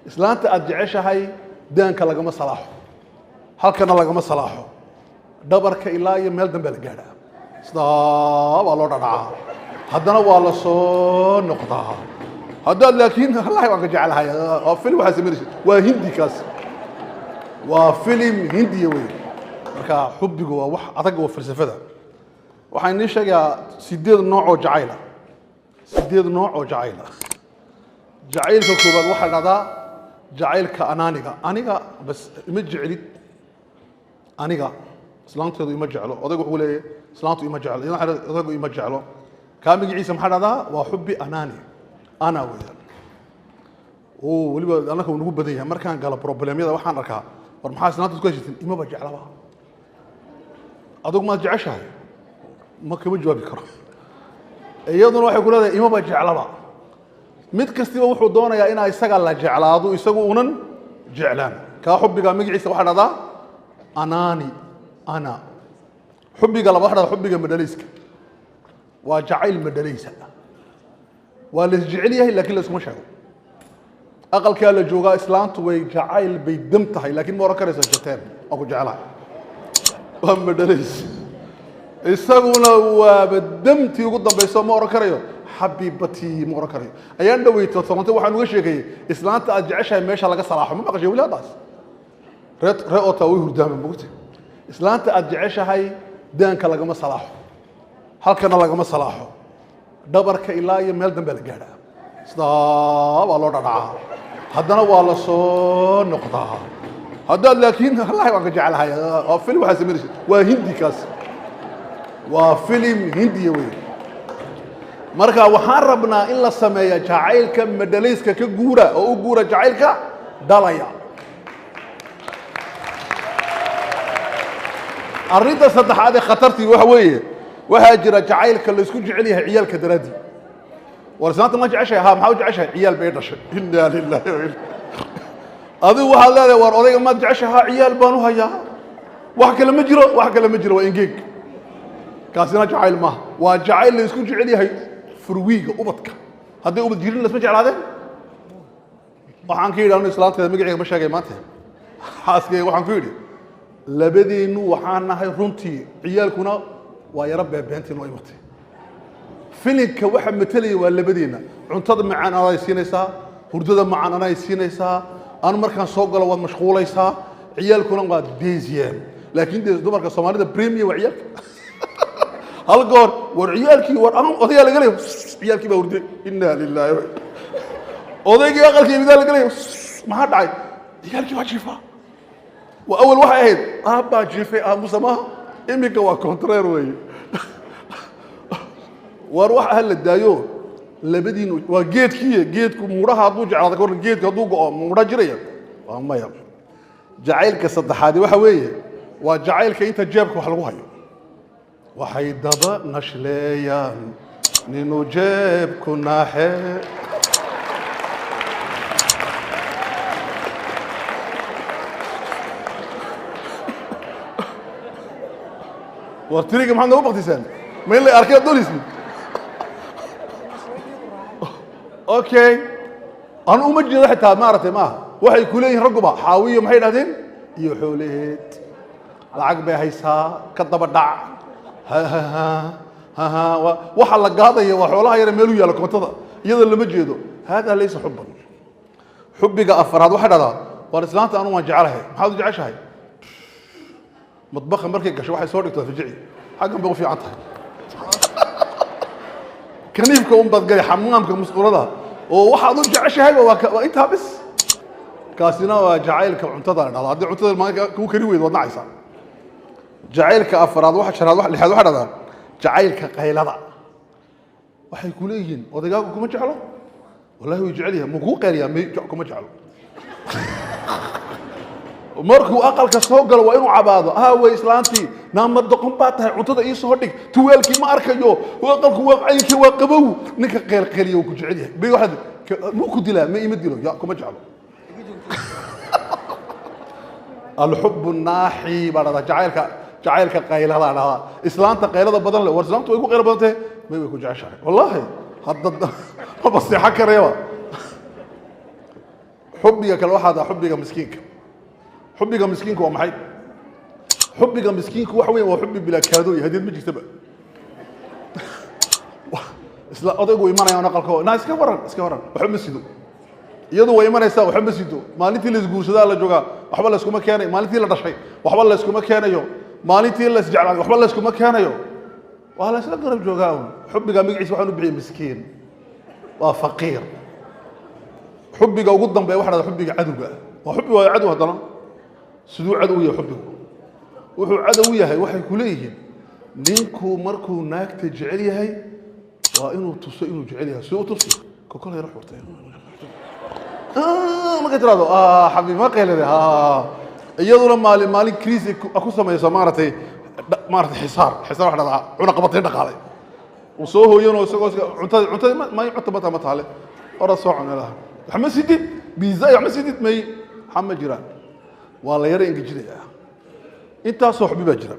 islaanta aad jeceshahay daanka lagama salaaxo halkana lagama salaaxo dhabarka ilaa iyo meel dambe la gaadhaa sidaa baa loo dhadhacaa haddana waa la soo noqdaa haddaad laakiin wallahi waan ka jecelahay waa filim waxaa samaynaysa waa hindi kaas waa filim hindiya wey marka xubbigu waa wax adag oo falsafada waxaan nii sheegayaa 8 nooc oo jacayla 8 nooc oo jacayla jacaylka koobaad waxaa dhahdaa jacaylka aniga bas ima jeclid aniga islaanteedu ima jeclo odaygu wuxuu leeyahay islaantu ima jeclo odaygu ima jeclo kaa magaciisa maxaa dhahdaa waa xubbi ana weeyaan oo weliba annaka uu nagu badan yahay markaan galo problemyada waxaan arkaa war maxaa islaantu ku heshiisin imaba jeclaba adugu maad jeceshahay ma kama jawaabi karo iyaduna waxay ku leedahay imaba jeclaba mid kastiba wuxuu doonayaa inaa isaga la jeclaado isagu unan jeclaan kaa xubbiga magaciisa waxaa dhahdaa ana xubbiga laba waxaa dhahdaa xubbiga madhalayska waa jacayl madhalaysa waa la jecel yahay laakiin la iskuma sheego aqalkaa la joogaa islaantu way jacayl bay dam tahay laakiin ma oran karaysa jateen waa ku jeclahay waa madhalays isaguna waaba damtii ugu dambayso ma oran karayo xabiibatii ma oran karayo ayaan dhaweyto sababtay waxaan uga sheegayay islaanta aad jeceshahay meesha laga salaaxo ma maqashay wilaadaas ree otaa way hurdaama mugti islaanta aad jeceshahay daanka lagama salaaxo halkana lagama salaaxo dhabarka ilaa iyo meel dambe la gaadhaa sidaa baa loo dhadhacaa haddana waa la soo noqdaa haddaad laakiin wallahi waan ka jecelahay waa filim waxaa samaynaysa waa hindi kaas waa filim hindiya wey marka waxaan rabnaa in la sameeya jacaylka madhalayska ka guura oo u guura jacaylka dhalaya arrinta saddexaad ee khatartii waxa weeye waxaa jira jacaylka la isku jecel yahay ciyaalka daraadii war islaanta ma jeceshahay haa maxaa u jeceshahay ciyaal bay dhashay inaa lillahi wa inna adigu waxaad leedahay war odayga maad jeceshahay haa ciyaal baan u hayaa wax kale ma jiro waa engeeg kaasina jacayl maaha waa jacayl la isku jecel yahay furwiiga ubadka hadday ubad jirin lasma jeclaadeen waxaan ka yidhi anu islaanteeda magaceega ma sheegay maanta xaaskeyga waxaan ku yidhi labadeennu waxaan nahay runtii ciyaalkuna waa yaro beebeentii noo imatay filinka waxa matalaya waa labadeenna cuntada macaan anaay siinaysaa hurdada macaan anaay siinaysaa anu markaan soo galo waad mashquulaysaa ciyaalkuna waa deesiyeen laakiin dee dumarka soomaalida premium waa ciyaalka hal goor war ciyaalkii war odayaa laga leeyo ciyaalkii baa hurday inaa lilaahi odaygii aqalkii midaa laga leeyo maxaa dhacay ciyaalkii waa jiifaa waa awal waxay ahayd aabbaa jiifay aamusa maaha iminka waa contraire weeye war waxa la daayo labadiinu waa geedku muudhaha hadduu jeclaado ka warran geedka hadduu go'o muudha jiraya waa maya jacaylka saddexaadi waxa weeye waa jacaylka inta jeebka wax lagu hayo waxay daba nashleeyaan ninuu jeebku naaxe war tiriga maxaad noogu baktisaan ma in la arkay ad doonaysid okay anu uma jeedo xitaa maaragtay maaha waxay ku leeyihin ragguba xaawiyo maxay dhahdeen iyo xoolaheed lacag bay haysaa ka daba dhac waxa la gaadaya waa xoolaha yare meelu yaalla koontada iyadoo lama jeedo haadaa laysa xubban xubbiga afaraad waxay dhahdaa war islaanta anu waan jecelahay maxaad u jeceshahay مطبخ مركي قش واحد صورك تفجعي حاجة بقوا في عطها كنيف كون بدقي حمام كمسؤول هذا وواحد رجع عشاء وانتها بس كاسينا وجعيل كعنتظر هذا عندي عنتظر ما كو كريوي وضع عيسى جعيل كأفراد واحد شراد واحد لحد واحد هذا جعيل كقيل هذا واحد يقولين ودقاقكم ما جعلوا والله هو يجعلها مو قيل ما جعكم ما جعلوا markuu aqalka soo galo waa inuu cabaado way islaantii naamada qumbaad tahay cuntada ii soo dhig tuweelkii ma arkayo aqalku waa caynkii waa qabow ninka qeylqeeliyo ku jecel yahay bay waxad muu ku dilaa ma ima dilo yaa kuma jeclo alxub naaxi barada jacaylka qaylada dhaha islaanta qaylada badan leh war islaantu way ku qayl badan tahay may way ku jeceshahay wallahi hadda ma basiixa kareeba حبك كلا واحد حبك مسكينك حبك مسكينك ومحي حبك مسكينك وحوي وحبي بلا كادو يهدي المجلس تبع isla odaygu imanaya naqalko na iska waran waxa ma sido iyadu way imanaysaa waxa ma sido maalintii la isguursadaa la jooga waxba la iskuma keenay maalintii la dhashay waxba la iskuma keenayo maalintii la isjeclaaday waxba la iskuma keenayo waa la isla garab joogaa xubbiga magaciisa waxaan u bixiyay miskiin waa faqiir xubbiga ugu dambeeya waxa la xubbiga cadowga waa xubbi waa cadow hadana sidoo cadow yahay xubbigu wuxuu cadow yahay waxay ku leeyihiin ninku markuu naagta jecel yahay وإنه تصير إنه جعلها سوء تصير كل يروح ورتين ما قلت له حبيبي ما قيل لي يلا مالي كريس أكو سما يسمارتي مارتي حصار واحد عنقبتين دقالي وصوه ينو سوق عنت ما يعتبر متى عليه ورا صوعنا لها محمد سيدي بيزاي محمد سيدي مي محمد جيران والله يرى إنك جري أنت صاحبي بجرا